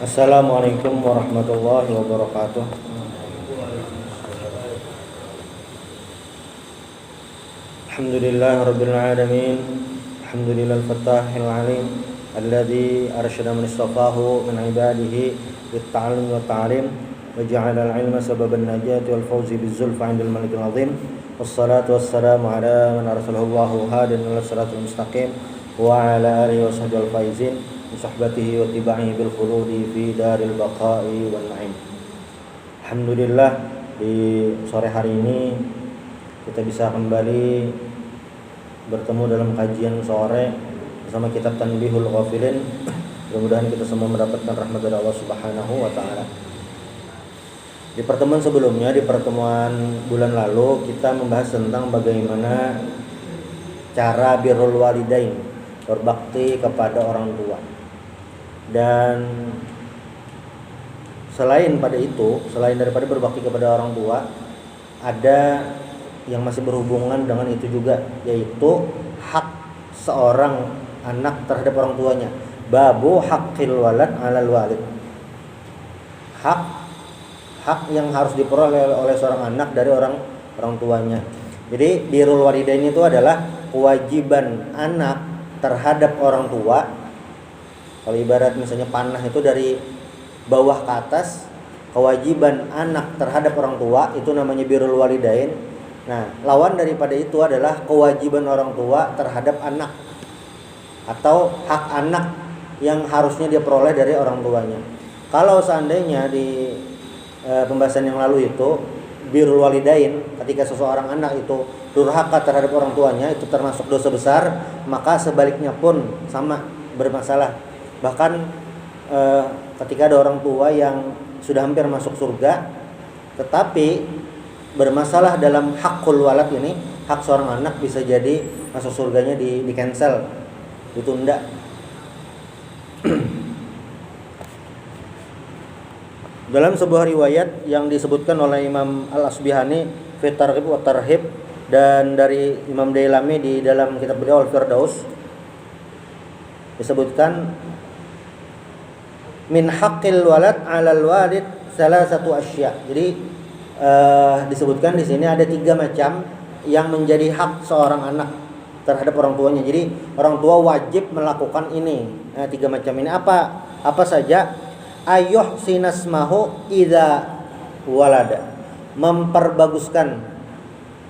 Assalamualaikum warahmatullahi wabarakatuh. Alhamdulillahirabbil alamin. Alhamdulillahil fattahil alim alladzi arsyada man istafahu min ibadihi lit-ta'allum wa ta'lim wa ja'ala al-'ilma sababan najati wal fawzi biz-zulfa 'indal malikil 'azim. Wassalatu wassalamu ala man arsalahu Allahu hadiyan ila siratal mustaqim wa ala alihi wa sahbihi al-faizin sahbatihi wa tiba'ihi bil khuludi fi daril baqa'i wan na'im. Alhamdulillah, di sore hari ini kita bisa kembali bertemu dalam kajian sore bersama kitab Tanbihul Ghafilin. Mudah-mudahan kita semua mendapatkan rahmat dari Allah Subhanahu wa taala. Di pertemuan sebelumnya, di pertemuan bulan lalu, kita membahas tentang bagaimana cara birrul walidain, berbakti kepada orang tua. Dan selain daripada berbakti kepada orang tua, ada yang masih berhubungan dengan itu juga, yaitu hak seorang anak terhadap orang tuanya. Babu haqqil walad 'alal walid. Hak yang harus diperoleh oleh seorang anak dari orang tuanya. Jadi birrul walidain itu adalah kewajiban anak terhadap orang tua. Kalau ibarat misalnya panah itu dari bawah ke atas, kewajiban anak terhadap orang tua itu namanya birrul walidain. Nah, lawan daripada itu adalah kewajiban orang tua terhadap anak, atau hak anak yang harusnya dia peroleh dari orang tuanya. Kalau seandainya di pembahasan yang lalu itu birrul walidain, ketika seseorang anak itu durhaka terhadap orang tuanya, itu termasuk dosa besar, maka sebaliknya pun sama, bermasalah. Bahkan ketika ada orang tua yang sudah hampir masuk surga, tetapi bermasalah dalam hakul walad ini, hak seorang anak, bisa jadi masuk surganya di cancel, ditunda. Dalam sebuah riwayat yang disebutkan oleh Imam Al-Asbihani fi Targhib wa Tarhib, dan dari Imam Dailami di dalam kitab beliau Al-Firdaus, disebutkan min haqqil walad 'alal walid salasatu asya. Jadi disebutkan di sini ada 3 macam yang menjadi hak seorang anak terhadap orang tuanya. Jadi orang tua wajib melakukan ini. 3 macam ini apa saja? Ayuh sinasmahu idza walada. Memperbaguskan,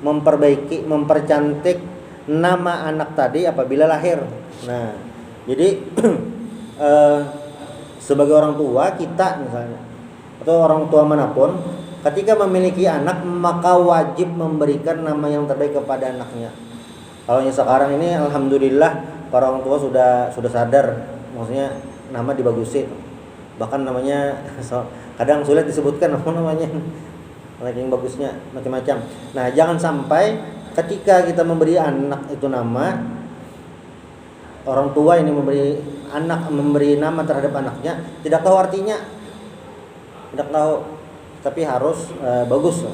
memperbaiki, mempercantik nama anak tadi apabila lahir. Nah, jadi sebagai orang tua kita misalnya, atau orang tua manapun, ketika memiliki anak maka wajib memberikan nama yang terbaik kepada anaknya. Kalau sekarang ini alhamdulillah para orang tua sudah sadar, maksudnya nama dibagusin. Bahkan namanya kadang sulit disebutkan apa namanya, ranking bagusnya macam-macam. Nah, jangan sampai ketika kita memberi anak itu nama, orang tua ini memberi nama terhadap anaknya tidak tahu artinya, tapi harus bagus.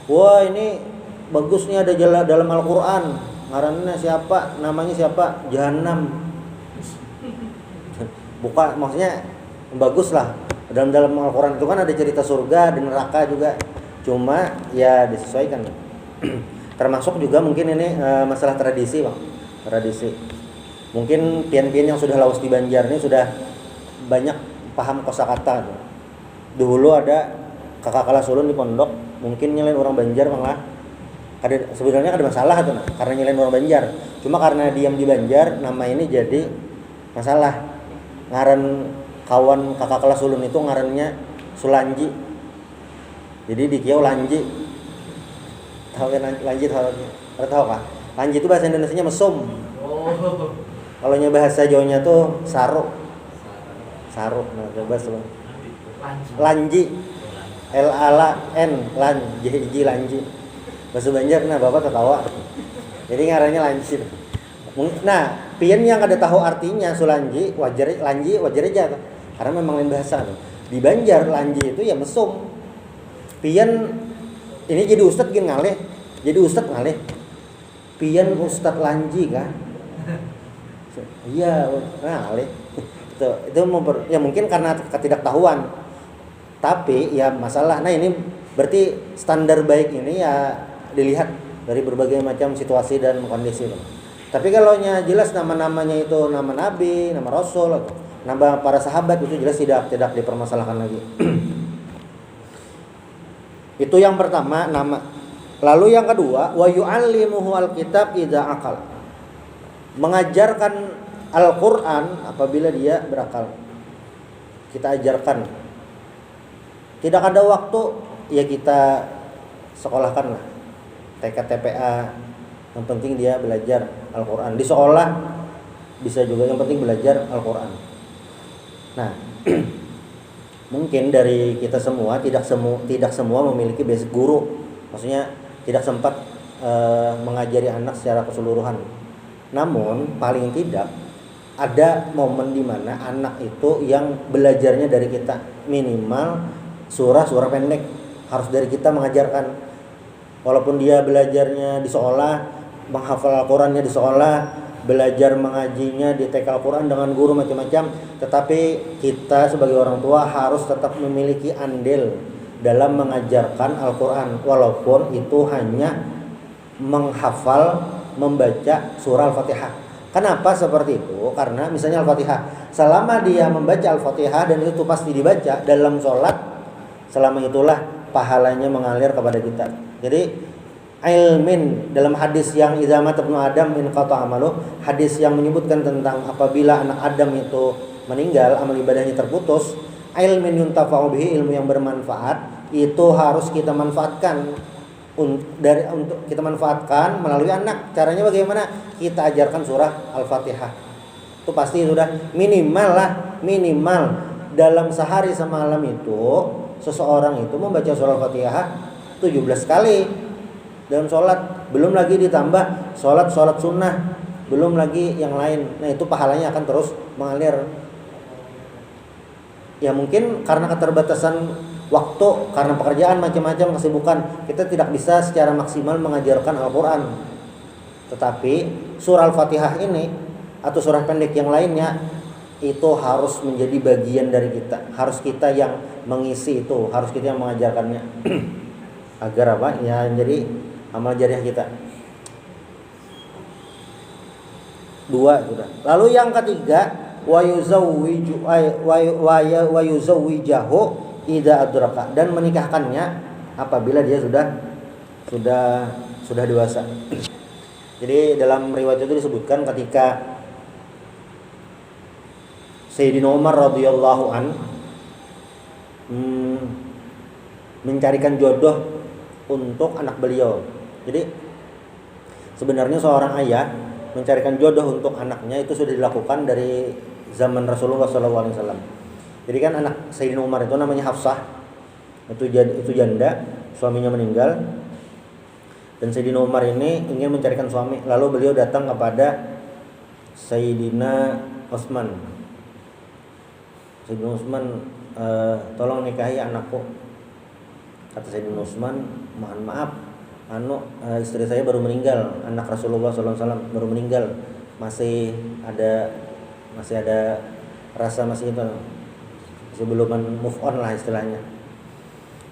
Wah, ini bagusnya ada dalam Al-Quran, ngarannya siapa, namanya siapa, Jahannam. Bukan, maksudnya bagus lah. Dalam Al-Quran itu kan ada cerita surga dan neraka juga, cuma ya disesuaikan. Termasuk juga mungkin ini masalah tradisi, Bang. Tradisi. Mungkin pian-pian yang sudah lawas di Banjar ini sudah banyak paham kosakata. Dulu ada kakak kelas ulun di pondok, mungkin nyelain orang Banjar malah sebenarnya ada masalah tuh, karena nyelain orang Banjar. Cuma karena diam di Banjar, nama ini jadi masalah. Ngaran kawan kakak kelas ulun itu ngarannya Sulanji. Jadi di Kiau Lanji. Tahu kan Lanji, tahu kah? Lanji itu bahasa Indonesianya mesum. Kalau bahasa Jawanya tuh saru. Nah, coba sebut. Lanji. L-A-N Lanji, Lanji. Bahasa Banjar, nah Bapak ketawa. Jadi ngarannya Lanji. Nah, pian yang ada tahu artinya Sulanji, Lanji wajar aja tuh. Karena memang lain bahasa tuh. Di Banjar Lanji itu ya mesum. Pian ini jadi ustad gini ngalih. Jadi ustad ngalih. Pian Ustad Lanji kan. Iya, ngalih. Itu ya mungkin karena ketidaktahuan. Tapi ya masalah. Nah, ini berarti standar baik ini ya dilihat dari berbagai macam situasi dan kondisi. Tapi kalau jelas nama-namanya itu nama nabi, nama rasul atau nama para sahabat, itu jelas tidak dipermasalahkan lagi. Itu yang pertama, nama. Lalu yang kedua, wa yu'allimuhu alkitab idza aqal. Mengajarkan Al-Qur'an apabila dia berakal. Kita ajarkan. Tidak ada waktu, ya kita sekolahkan lah. TK TPA, yang penting dia belajar Al-Quran. Di sekolah bisa juga, yang penting belajar Al-Quran. Nah, mungkin dari kita semua tidak semua memiliki basic guru. Maksudnya tidak sempat mengajari anak secara keseluruhan. Namun paling tidak ada momen di mana anak itu yang belajarnya dari kita, minimal surah pendek harus dari kita mengajarkan. Walaupun dia belajarnya di sekolah, menghafal Al-Qurannya di sekolah, belajar mengajinya di TK Al-Quran dengan guru macam-macam, tetapi kita sebagai orang tua harus tetap memiliki andil dalam mengajarkan Al-Quran, walaupun itu hanya menghafal, membaca surah Al-Fatihah. Kenapa seperti itu? Karena misalnya Al-Fatihah, selama dia membaca Al-Fatihah dan itu pasti dibaca dalam sholat, selama itulah pahalanya mengalir kepada kita. Jadi ilmin dalam hadis yang idza mata ibnu Adam in qata amalu, hadis yang menyebutkan tentang apabila anak Adam itu meninggal, amal ibadahnya terputus, ilmin yuntafa'u bihi, ilmu yang bermanfaat, itu harus kita manfaatkan untuk kita manfaatkan melalui anak. Caranya bagaimana? Kita ajarkan surah Al-Fatihah. Itu pasti sudah minimal dalam sehari semalam itu seseorang itu membaca surah Al-Fatihah 17 kali dalam sholat, belum lagi ditambah sholat sunnah, belum lagi yang lain. Nah, itu pahalanya akan terus mengalir. Ya mungkin karena keterbatasan waktu, karena pekerjaan macam-macam, kesibukan, kita tidak bisa secara maksimal mengajarkan Al-Quran. Tetapi surah Al-Fatihah ini atau surah pendek yang lainnya itu harus menjadi bagian dari kita. Harus kita yang mengisi itu, harus kita yang mengajarkannya. Agar apa? Ya jadi amal jariah kita. 2 sudah. Lalu yang ketiga, wa yuzawwijahu idza adraka, dan menikahkannya apabila dia sudah dewasa. Jadi dalam riwayat itu disebutkan ketika Sayyidina Umar radhiyallahu an mencarikan jodoh untuk anak beliau. Jadi sebenarnya seorang ayah mencarikan jodoh untuk anaknya itu sudah dilakukan dari zaman Rasulullah SAW. Jadi kan anak Sayyidina Umar itu namanya Hafsah, itu janda, suaminya meninggal, dan Sayyidina Umar ini ingin mencarikan suami. Lalu beliau datang kepada Sayyidina Utsman. Sayyidina Utsman, tolong nikahi anakku. Kata Sayyidina Utsman, mohon maaf, istri saya baru meninggal, anak Rasulullah SAW baru meninggal, masih ada rasa masih belum move on lah istilahnya.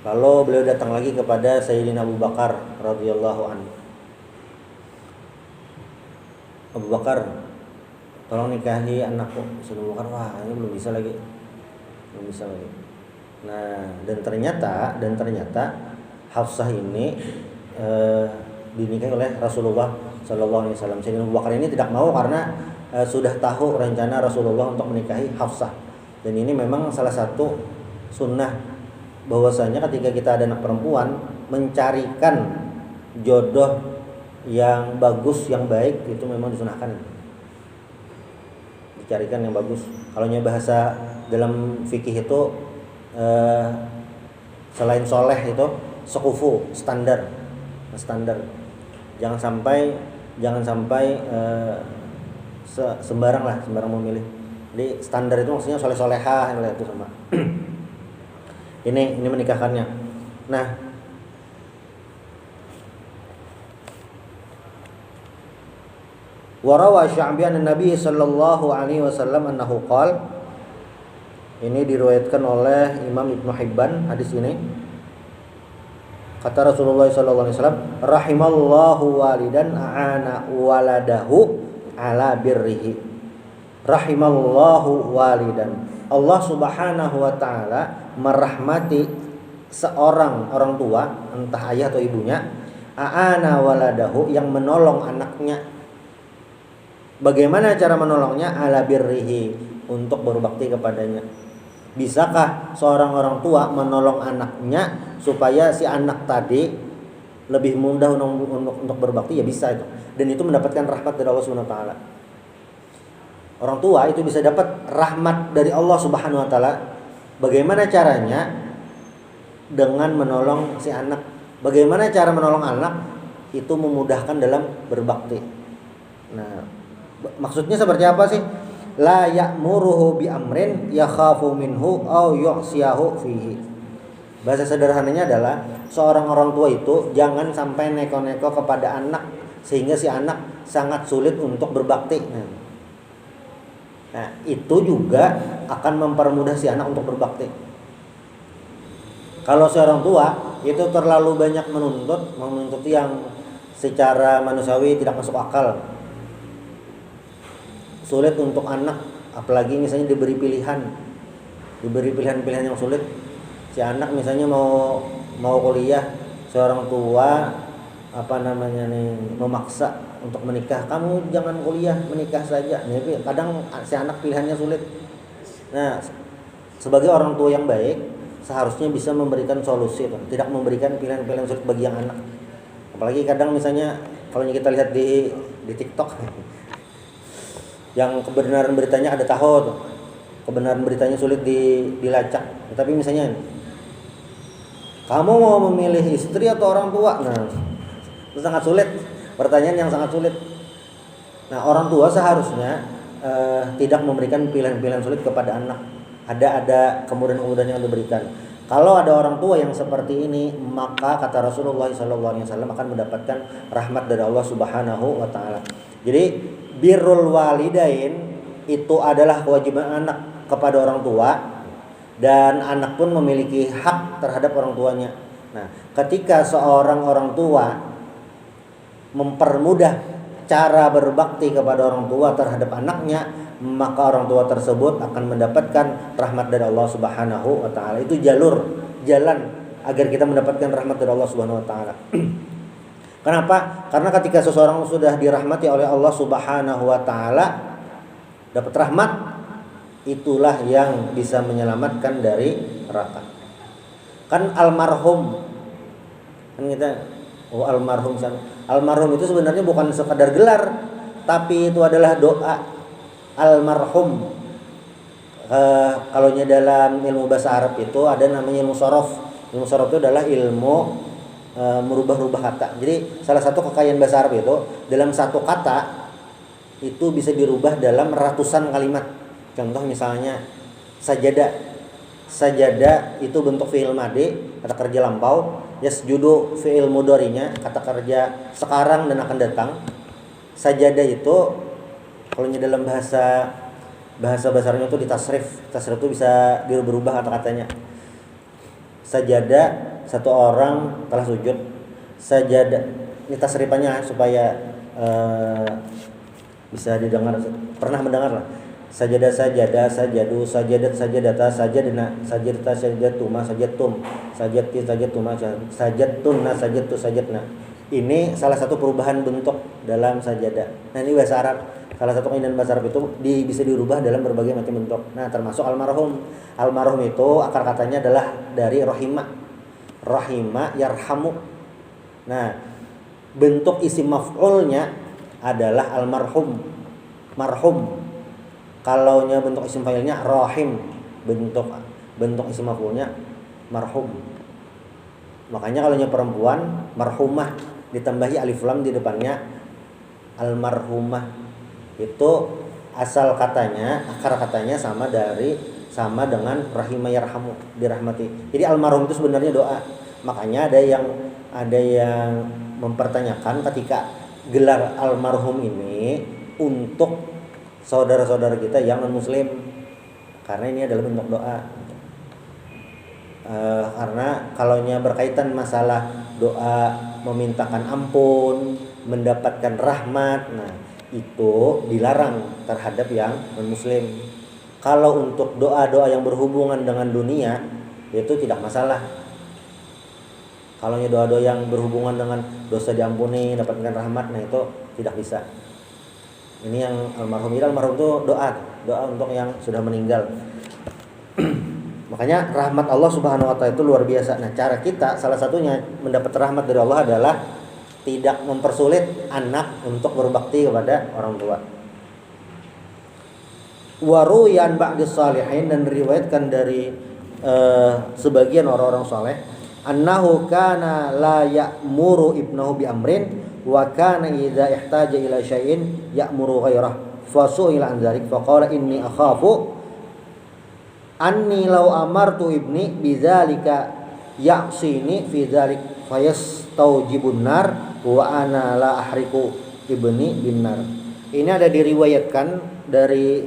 Lalu beliau datang lagi kepada Sayyidina Abu Bakar radhiyallahu anhu. Abu Bakar, tolong nikahi anakku. Sayyidina Abu Bakar, wah ini belum bisa lagi. Nah, dan ternyata Hafsah ini dinikahi oleh Rasulullah Sallallahu Alaihi Wasallam. Sayyidina Abu Bakar ini tidak mau karena sudah tahu rencana Rasulullah untuk menikahi Hafsah. Dan ini memang salah satu sunnah, bahwasanya ketika kita ada anak perempuan, mencarikan jodoh yang bagus, yang baik, itu memang disunahkan. Dicarikan yang bagus. Kalau bahasa dalam fikih itu selain soleh itu sekufu, standar. Jangan sampai sembarang memilih. Jadi standar itu maksudnya soleh-solehah itu sama. ini menikahkannya. Nah, warawa Sya'bi an Nabi sallallahu alaihi wasallam annahu qala Ini diriwayatkan oleh Imam Ibnu Hibban hadis ini. Kata Rasulullah SAW, rahimallahu walidan a'ana waladahu ala birrihi. Rahimallahu walidan. Allah Subhanahu wa taala merahmati seorang orang tua, entah ayah atau ibunya, a'ana waladahu, yang menolong anaknya. Bagaimana cara menolongnya? Ala birrihi, untuk berbakti kepadanya. Bisakah seorang orang tua menolong anaknya supaya si anak tadi lebih mudah untuk berbakti? Ya bisa itu. Dan itu mendapatkan rahmat dari Allah Subhanahu wa taala. Orang tua itu bisa dapat rahmat dari Allah Subhanahu wa taala. Bagaimana caranya? Dengan menolong si anak. Bagaimana cara menolong anak? Itu memudahkan dalam berbakti. Nah, maksudnya seperti apa sih? La ya'muruhu bi amrin yakhafu minhu aw yu'siyahu fihi. Bahasa sederhananya adalah seorang orang tua itu jangan sampai neko-neko kepada anak sehingga si anak sangat sulit untuk berbakti. Nah, itu juga akan mempermudah si anak untuk berbakti. Kalau seorang tua itu terlalu banyak menuntut yang secara manusiawi tidak masuk akal, sulit untuk anak, apalagi misalnya diberi pilihan-pilihan yang sulit. Si anak misalnya mau kuliah, seorang tua memaksa untuk menikah. Kamu jangan kuliah, menikah saja. Nih, kadang si anak pilihannya sulit. Nah, sebagai orang tua yang baik seharusnya bisa memberikan solusi, tidak memberikan pilihan-pilihan sulit bagi yang anak. Apalagi kadang misalnya kalau kita lihat di TikTok, yang kebenaran beritanya ada tahu, kebenaran beritanya sulit dilacak. Tapi misalnya, kamu mau memilih istri atau orang tua? Nah, itu sangat sulit, pertanyaan yang sangat sulit. Nah, orang tua seharusnya tidak memberikan pilihan-pilihan sulit kepada anak. Ada kemudahan-kemudahan yang diberikan. Kalau ada orang tua yang seperti ini, maka kata Rasulullah SAW akan mendapatkan rahmat dari Allah Subhanahu wa taala. Jadi birrul walidain itu adalah kewajiban anak kepada orang tua, dan anak pun memiliki hak terhadap orang tuanya. Nah, ketika seorang orang tua mempermudah cara berbakti kepada orang tua terhadap anaknya, maka orang tua tersebut akan mendapatkan rahmat dari Allah Subhanahu wa taala. Itu jalan agar kita mendapatkan rahmat dari Allah Subhanahu wa taala. Kenapa? Karena ketika seseorang sudah dirahmati oleh Allah Subhanahu wa taala, dapat rahmat, itulah yang bisa menyelamatkan dari neraka. Kan almarhum, kan kita almarhum itu sebenarnya bukan sekadar gelar, tapi itu adalah doa almarhum. Kalau dalam ilmu bahasa Arab itu ada namanya ilmu sorof. Ilmu sorof itu adalah ilmu merubah-rubah kata. Jadi salah satu kekayaan bahasa Arab itu dalam satu kata itu bisa dirubah dalam ratusan kalimat. Contoh misalnya sajadah. Sajadah itu bentuk fi'il madhi, kata kerja lampau. Yasjudu fi'il mudhari'nya, kata kerja sekarang dan akan datang. Sajadah itu kalau dalam bahasa Arabnya itu ditasrif. Tasrif itu bisa dirubah kata-katanya. Sajadah, satu orang telah sujud. Sajadah, ini tasrifannya supaya bisa didengar, pernah mendengar lah. Sajadah, sajadu, sajadat, sajadata, sajadna, sajadata, sajadatuma, sajatum, sajati, sajatuma, sajatuna, sajatu, sajatna. Ini salah satu perubahan bentuk dalam sajadah. Nah, ini bahasa Arab. Salah satu keindahan bahasa Arab itu bisa dirubah dalam berbagai macam bentuk. Nah, termasuk almarhum. Almarhum itu akar katanya adalah dari rahima. Rahima yarhamu. Nah, bentuk isim maf'ulnya adalah almarhum. Marhum. Kalaunya bentuk isim fa'ilnya rahim. Bentuk isim maf'ulnya marhum. Makanya kalaunya perempuan marhumah ditambahi alif lam di depannya almarhumah. Itu asal katanya, akar katanya sama dengan rahimah yarhamu, dirahmati. Jadi almarhum itu sebenarnya doa. Makanya ada yang mempertanyakan ketika gelar almarhum ini untuk saudara-saudara kita yang non muslim. karena ini adalah bentuk doa. Karena kalaunya berkaitan masalah doa memintakan ampun, mendapatkan rahmat, nah itu dilarang terhadap yang non-muslim. Kalau untuk doa-doa yang berhubungan dengan dunia itu tidak masalah. Kalau doa-doa yang berhubungan dengan dosa diampuni, dapatkan rahmat, nah itu tidak bisa. Ini yang almarhum itu doa untuk yang sudah meninggal. Makanya rahmat Allah Subhanahu wa taala itu luar biasa. Nah, cara kita salah satunya mendapat rahmat dari Allah adalah tidak mempersulit anak untuk berbakti kepada orang tua. Waruyan ba'dis salihin, dan diriwayatkan dari sebagian orang-orang saleh, annahu kana la ya'muru ibnahu bi amrin wa kana idza ihtaja ila syai'in ya'muru ghairah fasu'ila an dzalik faqala inni akhafu anni law amartu ibni bidzalika ya'sini fi dzalik fayastaujibun nar wa ana la ahriku ibni binnar. Ini ada diriwayatkan dari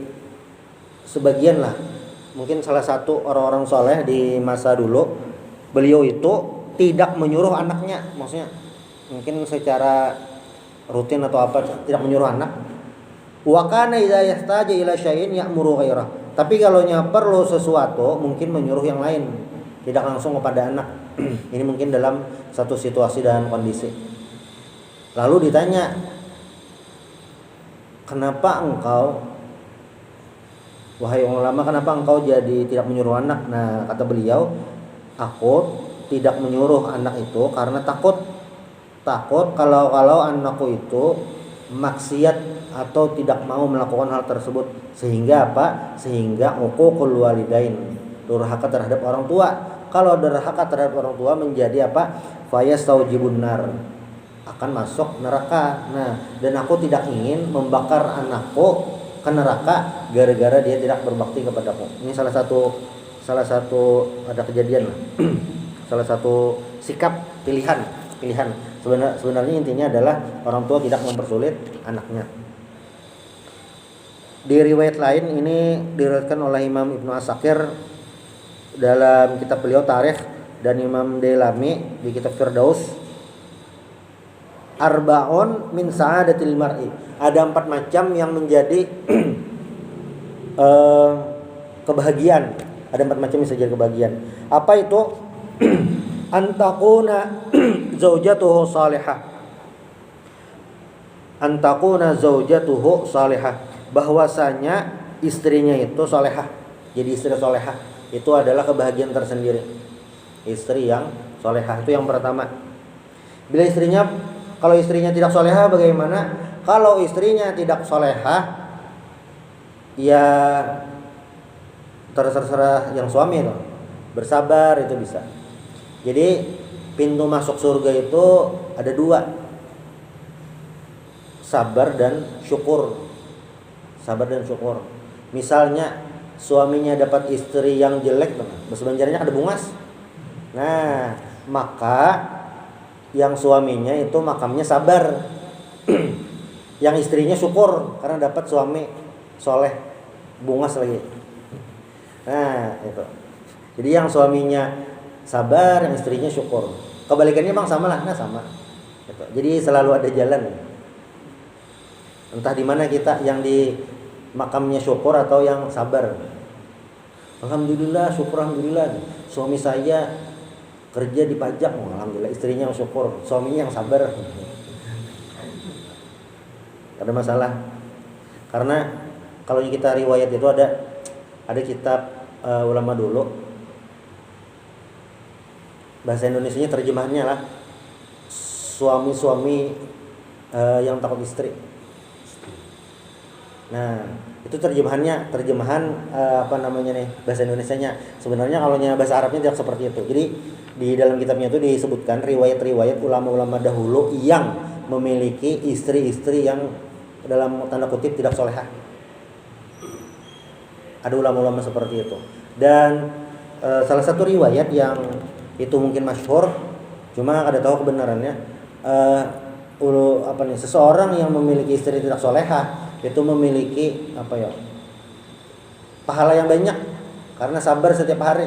sebagian lah, mungkin salah satu orang-orang soleh di masa dulu. Beliau itu tidak menyuruh anaknya, maksudnya mungkin secara rutin atau apa, tidak menyuruh anak. Wa kana idza yahtaja ila syai'in ya'muru ghairah. Tapi kalau perlu sesuatu mungkin menyuruh yang lain, tidak langsung kepada anak. Ini mungkin dalam satu situasi dan kondisi. Lalu ditanya, kenapa engkau, wahai ulama, kenapa engkau jadi tidak menyuruh anak? Nah, kata beliau, aku tidak menyuruh anak itu karena takut kalau anakku itu maksiat atau tidak mau melakukan hal tersebut, sehingga apa? Sehingga uququl walidain, durhaka terhadap orang tua. Kalau durhaka terhadap orang tua menjadi apa? Fayastaujibun nar, akan masuk neraka. Nah, dan aku tidak ingin membakar anakku ke neraka gara-gara dia tidak berbakti kepadaku. Ini salah satu ada kejadian lah. Salah satu sikap pilihan. Sebenarnya intinya adalah orang tua tidak mempersulit anaknya. Di riwayat lain, ini diriwayatkan oleh Imam Ibnu Asakir dalam kitab beliau Tarikh, dan Imam Dailami di kitab Firdaus, arba'un min sa'adatil mar'i. Ada 4 macam yang menjadi kebahagiaan. Ada 4 macam yang bisa jadi kebahagiaan. Apa itu? Antakuna zaujatuhu salihah. Antakuna zaujatuhu salihah. Bahwasanya istrinya itu salihah. Jadi istri salihah itu adalah kebahagiaan tersendiri. Istri yang salihah itu yang pertama. Kalau istrinya tidak salihah bagaimana? Kalau istrinya tidak salihah, ya terserah yang suami itu. Bersabar itu bisa. Jadi pintu masuk surga itu ada 2. Sabar dan syukur. Misalnya suaminya dapat istri yang jelek, bahasa Banjarnya ada bungas. Nah, maka yang suaminya itu makamnya sabar. Yang istrinya syukur karena dapat suami soleh, bungas lagi. Nah, itu. Jadi yang suaminya sabar, yang istrinya syukur. Kebalikannya bang sama lah, sama. Gitu. Jadi selalu ada jalan. Entah di mana kita, yang di makamnya syukur atau yang sabar. Alhamdulillah, syukur alhamdulillah. Suami saya kerja di pajak, alhamdulillah. Istrinya yang syukur, suaminya yang sabar. Ada masalah. Karena kalau kita riwayat itu ada kitab ulama dulu. Bahasa Indonesianya terjemahannya lah suami-suami yang takut istri. Nah, itu terjemahan bahasa Indonesianya. Sebenarnya kalau bahasa Arabnya tidak seperti itu. Jadi di dalam kitabnya itu disebutkan riwayat-riwayat ulama-ulama dahulu yang memiliki istri-istri yang dalam tanda kutip tidak solehah. Ada ulama-ulama seperti itu. Dan salah satu riwayat yang itu mungkin masyhur, cuma kada tahu kebenarannya, seseorang yang memiliki istri tidak solehah itu memiliki pahala yang banyak. Karena sabar setiap hari.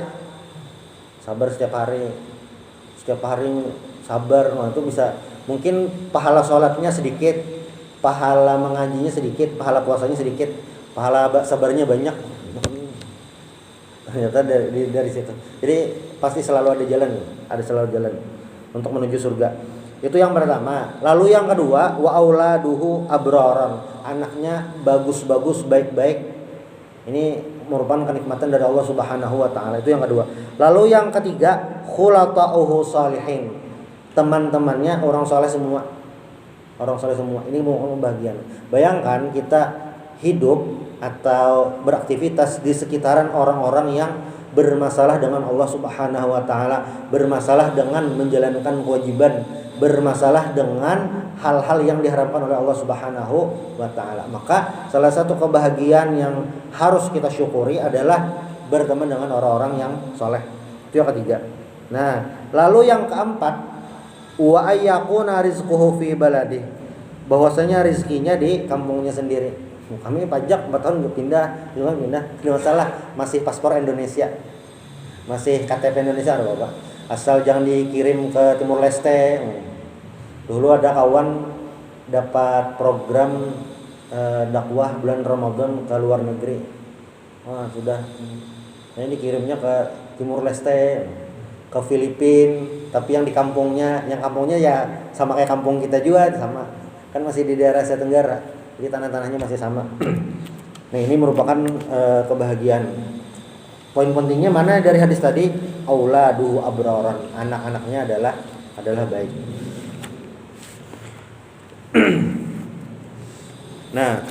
Setiap hari sabar, nah itu bisa mungkin pahala sholatnya sedikit, pahala mengajinya sedikit, pahala puasanya sedikit, pahala sabarnya banyak. Ternyata dari situ. Jadi pasti selalu ada selalu jalan untuk menuju surga. Itu yang pertama. Lalu yang kedua, wa auladuhu abraran. Anaknya bagus-bagus, baik-baik. Ini merupakan kenikmatan dari Allah Subhanahu wa taala. Itu yang kedua. Lalu yang ketiga, khulata'uhu salihin. Teman-temannya orang soleh semua. Orang soleh semua. Ini bagian. Bayangkan kita hidup atau beraktivitas di sekitaran orang-orang yang bermasalah dengan Allah Subhanahu wa taala, bermasalah dengan menjalankan kewajiban, bermasalah dengan hal-hal yang diharapkan oleh Allah Subhanahu wa taala. Maka salah satu kebahagiaan yang harus kita syukuri adalah berteman dengan orang-orang yang soleh. Itu yang ketiga. Nah, lalu yang keempat, wa ayyakuna rizquhu fi baladi. Bahwasanya rezekinya di kampungnya sendiri. Kami pajak 4 tahun pindah, tidak masalah, masih paspor Indonesia, masih KTP Indonesia ada Bapak. Asal jangan dikirim ke Timur Leste. Dulu ada kawan dapat program dakwah bulan Ramadan ke luar negeri. Wah sudah, ini dikirimnya ke Timur Leste, ke Filipina, tapi yang kampungnya ya sama kayak kampung kita juga, sama kan masih di daerah Asia Tenggara. Jadi tanah-tanahnya masih sama. Nah ini merupakan kebahagiaan. Poin pentingnya mana dari hadis tadi? Auladu abraran. Anak-anaknya adalah baik. Nah,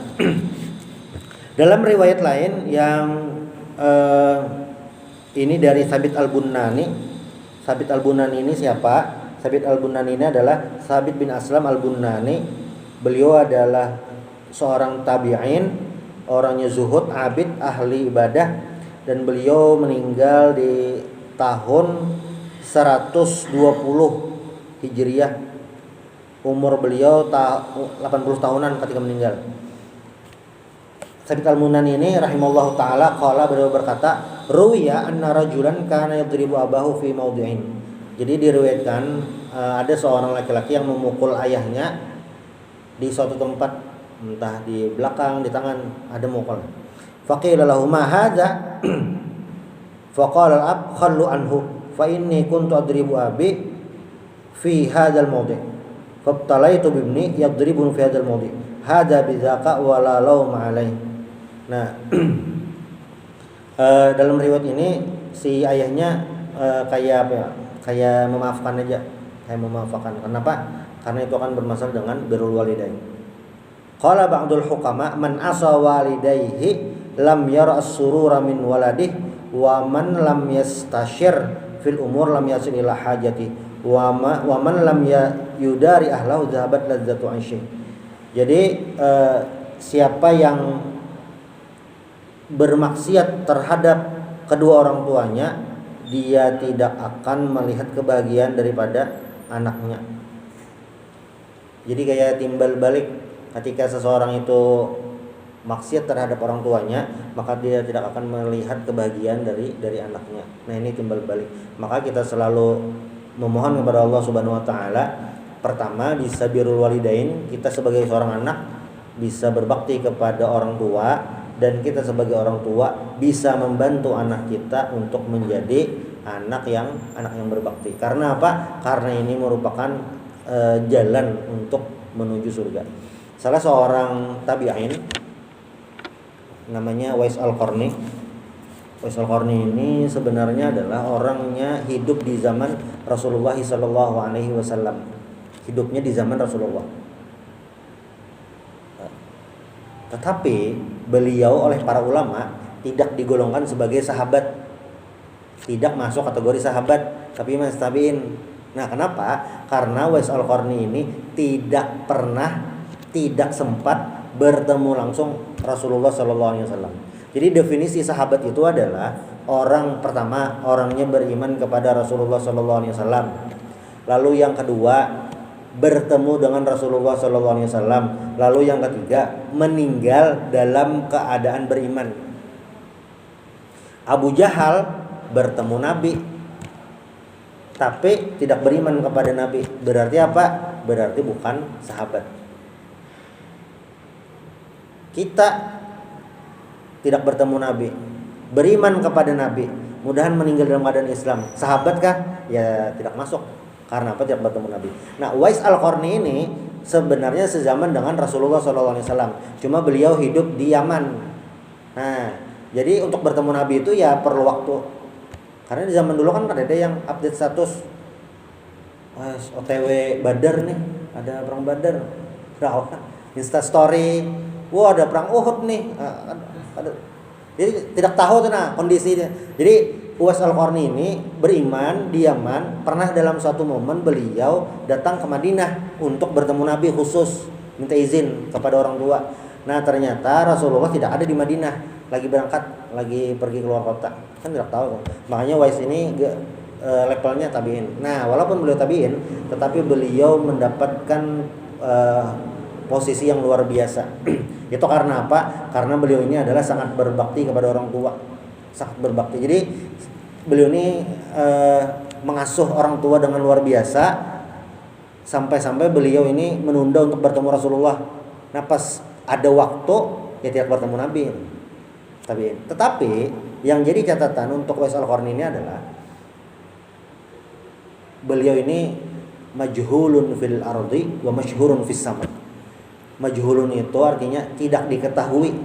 dalam riwayat lain yang ini dari Sabit Al-Bunani. Sabit Al-Bunani ini siapa? Sabit Al-Bunani ini adalah Sabit bin Aslam Al-Bunani. Beliau adalah seorang tabi'in, orangnya zuhud, abid, ahli ibadah, dan beliau meninggal di tahun 120 Hijriah. Umur beliau 80 tahunan ketika meninggal. Sabit Al-Bunani ini rahimallahu taala qala, beliau berkata, ruwiya anna rajulan kana yadribu abahu fi mawdi'in. Jadi diriwayatkan ada seorang laki-laki yang memukul ayahnya di suatu tempat, entah di belakang, di tangan, ada mukul. Faqila lahu ma hadza? Faqala al-ab khallu anhu fa inni kuntu adribu abi fi hadzal mawdi'. Fabtalaitu bibni yadribun fi hadzal mawdi'. Hadza bidzaka wa la lawma alaihi. Nah, dalam riwayat ini si ayahnya kayak apa ya? Kayak memaafkan aja, kayak memaafkan. Kenapa? Karena itu akan bermasalah dengan birrul walidain. Qala ba'dul hukama man asa walidayhi lam yara as-surura min waladih wa man lam yastashir fil umur lam yasil ila hajati wa man lam yudari ahlahu dhahabat ladzatu aisyih. Jadi siapa yang bermaksiat terhadap kedua orang tuanya, dia tidak akan melihat kebahagiaan daripada anaknya. Jadi kayak timbal balik. Ketika seseorang itu maksiat terhadap orang tuanya, maka dia tidak akan melihat kebahagiaan dari anaknya. Nah ini timbal balik. Maka kita selalu memohon kepada Allah Subhanahu wa taala, pertama bisa birrul walidain, kita sebagai seorang anak bisa berbakti kepada orang tua, dan kita sebagai orang tua bisa membantu anak kita untuk menjadi anak yang berbakti. Karena apa? Karena ini merupakan jalan untuk menuju surga. Salah seorang tabi'in namanya Wais Al-Qarni. Wais Al-Qarni ini sebenarnya adalah orangnya hidup di zaman Rasulullah SAW. Hidupnya di zaman Rasulullah. Tetapi beliau oleh para ulama tidak digolongkan sebagai sahabat, tidak masuk kategori sahabat, tapi masih tabi'in. Nah kenapa? Karena Wais Al-Qarni ini tidak sempat bertemu langsung Rasulullah SAW. Jadi definisi sahabat itu adalah orang pertama, orangnya beriman kepada Rasulullah SAW. Lalu yang kedua, bertemu dengan Rasulullah SAW. Lalu yang ketiga, meninggal dalam keadaan beriman. Abu Jahal bertemu Nabi tapi tidak beriman kepada Nabi. Berarti apa? Berarti bukan sahabat. Kita tidak bertemu Nabi, beriman kepada Nabi, mudahan meninggal dalam keadaan Islam. Sahabatkah? Ya tidak masuk. Karena apa? Tidak bertemu Nabi. Nah, Uwais Al-Qarni ini sebenarnya sezaman dengan Rasulullah SAW. Cuma beliau hidup di Yaman. Nah, jadi untuk bertemu Nabi itu ya perlu waktu. Karena di zaman dulu kan ada yang update status, OTW Badar nih, ada perang Badar. Insta story, wah ada perang Uhud nih. Jadi tidak tahu tuh kondisinya. Jadi Uwais Al-Qarni ini beriman di Yaman, pernah dalam suatu momen beliau datang ke Madinah untuk bertemu Nabi khusus, minta izin kepada orang tua. Nah ternyata Rasulullah tidak ada di Madinah, lagi berangkat, lagi pergi keluar kota, kan tidak tahu. Makanya Uwais ini levelnya tabiin. Nah walaupun beliau tabiin, tetapi beliau mendapatkan posisi yang luar biasa. Itu karena apa? Karena beliau ini adalah sangat berbakti kepada orang tua, sangat berbakti. Jadi beliau ini mengasuh orang tua dengan luar biasa, sampai-sampai beliau ini menunda untuk bertemu Rasulullah. Nah pas ada waktu ya tidak bertemu Nabi. Tetapi yang jadi catatan untuk Uwais Al-Qarni ini adalah beliau ini majhulun fil ardi wa masyhurun fis sama. Majhulun itu artinya tidak diketahui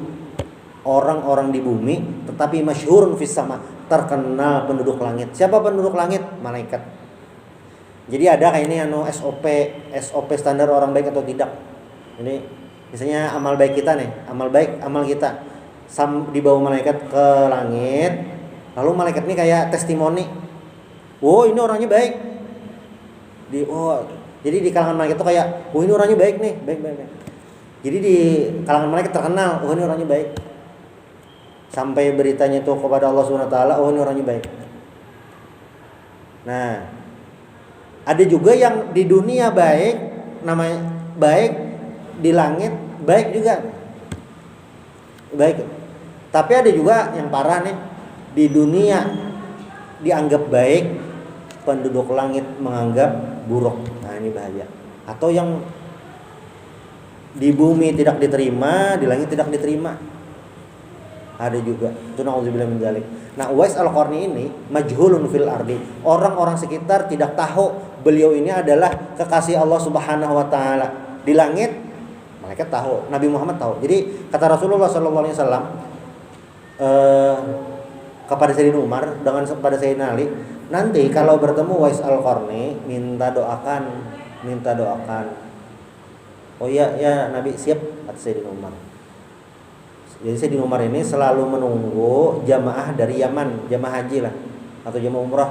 orang-orang di bumi, tetapi masyhurun fis sama, terkenal penduduk langit. Siapa penduduk langit? Malaikat. Jadi ada kayak ini SOP standar orang baik atau tidak. Ini misalnya amal baik kita nih, amal kita dibawa malaikat ke langit. Lalu malaikat ini kayak testimoni. Oh, ini orangnya baik. Jadi di kalangan malaikat itu kayak, oh ini orangnya baik nih, baik. Jadi di kalangan malaikat terkenal, oh ini orangnya baik. Sampai beritanya itu kepada Allah SWT, oh ini orangnya baik. Nah, ada juga yang di dunia baik, namanya baik, di langit baik juga. Baik. Tapi ada juga yang parah nih, di dunia dianggap baik, penduduk langit menganggap buruk. Nah, ini bahaya. Atau yang di bumi tidak diterima, di langit tidak diterima. Ada juga. Itu na'udzubillah min dzalik. Nah, Uwais Al-Qarni ini majhulun fil ardi. Orang-orang sekitar tidak tahu beliau ini adalah kekasih Allah Subhanahu wa taala. Di langit mereka tahu, Nabi Muhammad tahu. Jadi kata Rasulullah sallallahu alaihi wasallam kepada Sayyidina Umar dengan kepada Sayyidina Ali, nanti kalau bertemu Uwais Al-Qarni minta doakan. Oh iya ya Nabi, siap, kata Sayyidina Umar. Jadi Sayyidina Umar ini selalu menunggu jamaah dari Yaman, jamaah haji lah atau jamaah umrah.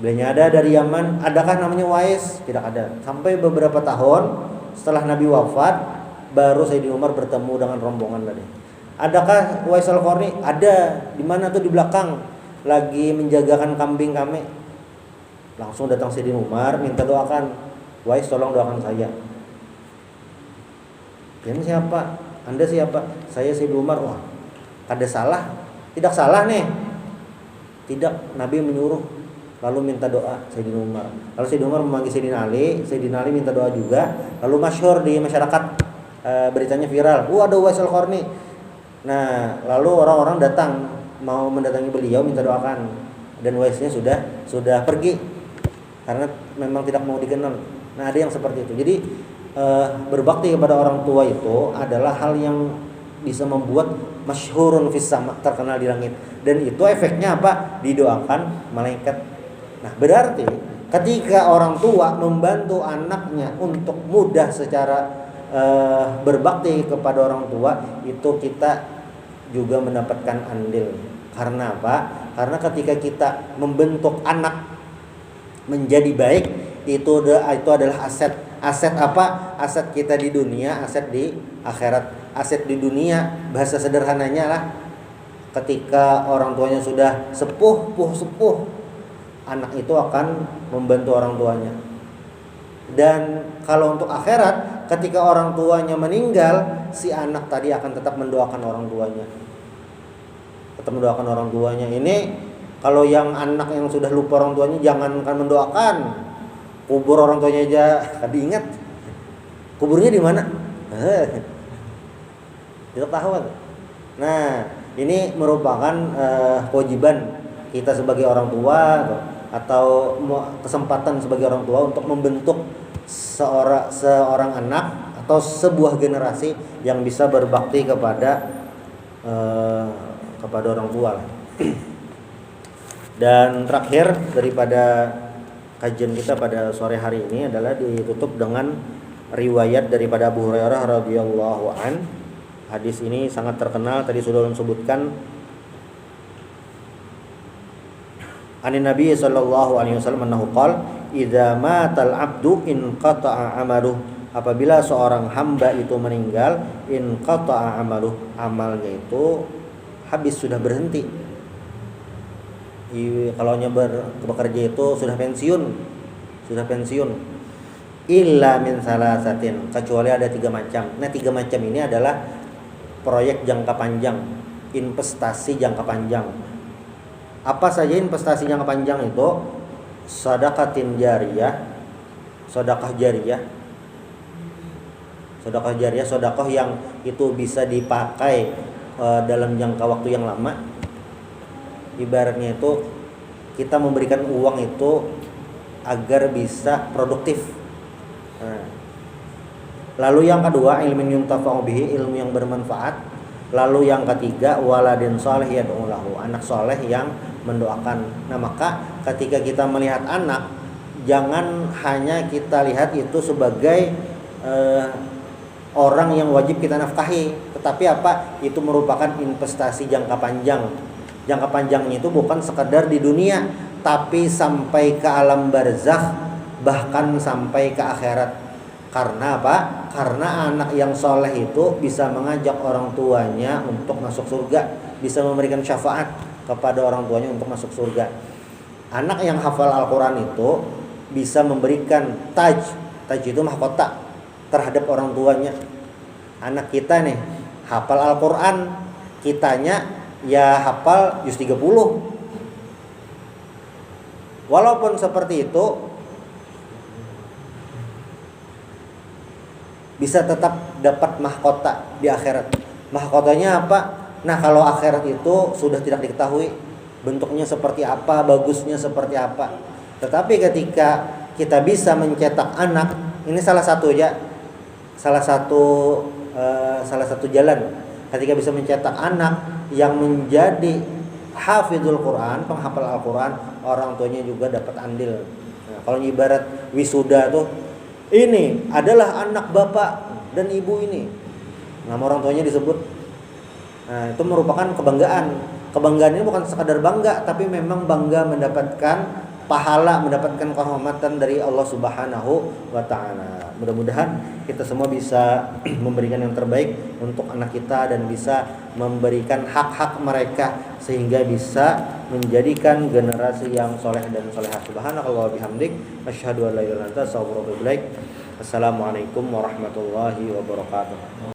Bilanya ada dari Yaman, adakah namanya Uwais? Tidak ada. Sampai beberapa tahun setelah Nabi wafat, baru Sayyidina Umar bertemu dengan rombongan tadi. Adakah Uwais Al-Qarni? Ada. Di mana tuh? Di belakang, lagi menjagakan kambing kami. Langsung datang Sayyidina Umar minta doakan. Uwais, tolong doakan saya. Ini siapa? Anda siapa? Saya Sayyidina Umar. Wah, ada salah? Tidak salah nih. Tidak, Nabi menyuruh. Lalu minta doa Sayyidina Umar. Lalu Sayyidina Umar memanggil Sayyidina Ali minta doa juga. Lalu masyhur di masyarakat, beritanya viral. Ada Uwais Al-Qarni. Nah, lalu orang-orang datang mau mendatangi beliau minta doakan. Dan Uwaisnya sudah pergi karena memang tidak mau dikenal. Nah, ada yang seperti itu. Jadi berbakti kepada orang tua itu adalah hal yang bisa membuat masyhurun fis sama, terkenal di langit. Dan itu efeknya apa? Didoakan malaikat. Nah, berarti ketika orang tua membantu anaknya untuk mudah secara berbakti kepada orang tua, itu kita juga mendapatkan andil. Karena apa? Karena ketika kita membentuk anak menjadi baik, itu adalah aset. Aset apa? Aset kita di dunia, aset di akhirat. Aset di dunia bahasa sederhananya lah, ketika orang tuanya sudah sepuh, anak itu akan membantu orang tuanya. Dan kalau untuk akhirat, ketika orang tuanya meninggal, si anak tadi akan tetap mendoakan orang tuanya. tetap mendoakan orang tuanya. Ini kalau yang anak yang sudah lupa orang tuanya jangankan mendoakan, kubur orang tuanya aja tadi ingat. Kuburnya di mana? Tidak tahu. Nah, ini merupakan kewajiban kita sebagai orang tua atau kesempatan sebagai orang tua untuk membentuk seorang anak atau sebuah generasi yang bisa berbakti kepada orang tua. Dan terakhir daripada kajian kita pada sore hari ini adalah ditutup dengan riwayat daripada Abu Hurairah radhiyallahu an. Hadis ini sangat terkenal, tadi sudah disebutkan. An Nabi sallallahu alaihi wasallam annahu qala idza matal abdu in qata'a amaluh. Apabila seorang hamba itu meninggal, in qata'a amaluh, amalnya itu habis, sudah berhenti. Kalau bekerja itu sudah pensiun. Illa min salasatin, kecuali ada 3 macam. Nah, 3 macam ini adalah proyek jangka panjang, investasi jangka panjang. Apa saja investasi jangka panjang itu? Sedekah jariyah, sedekah yang itu bisa dipakai dalam jangka waktu yang lama. Ibaratnya itu kita memberikan uang itu agar bisa produktif. Nah, lalu yang kedua, ilmin yuntafa'u bihi, ilmu yang bermanfaat. Lalu yang ketiga, waladin shalih yad'u lahu, anak soleh yang mendoakan. Nah, maka ketika kita melihat anak, jangan hanya kita lihat itu sebagai orang yang wajib kita nafkahi, tetapi apa? Itu merupakan investasi jangka panjang. Jangka panjangnya itu bukan sekedar di dunia, tapi sampai ke alam barzakh, bahkan sampai ke akhirat. Karena apa? Karena anak yang soleh itu bisa mengajak orang tuanya untuk masuk surga, bisa memberikan syafaat kepada orang tuanya untuk masuk surga. Anak yang hafal Al-Quran itu bisa memberikan taj itu mahkota terhadap orang tuanya. Anak kita nih hafal Al-Quran, kitanya ya hafal juz 30. Walaupun seperti itu, bisa tetap dapat mahkota di akhirat. Mahkotanya apa? Nah, kalau akhirat itu sudah tidak diketahui bentuknya seperti apa, bagusnya seperti apa. Tetapi ketika kita bisa mencetak anak, ini salah satu jalan. Ketika bisa mencetak anak yang menjadi hafizul Quran, penghafal Al-Quran, orang tuanya juga dapat andil. Nah, kalau ibarat wisuda tuh, ini adalah anak bapak dan ibu ini, nama orang tuanya disebut. Nah, itu merupakan kebanggaan. Kebanggaan ini bukan sekadar bangga, tapi memang bangga mendapatkan pahala, mendapatkan kehormatan dari Allah Subhanahu wa ta'ala. Mudah-mudahan kita semua bisa memberikan yang terbaik untuk anak kita dan bisa memberikan hak-hak mereka sehingga bisa menjadikan generasi yang soleh dan solehah. Subhanakallah bihamdik, asyhadu an la ilaha illa anta, astaghfiruka wa atubu ilaik. Assalamualaikum warahmatullahi wabarakatuh.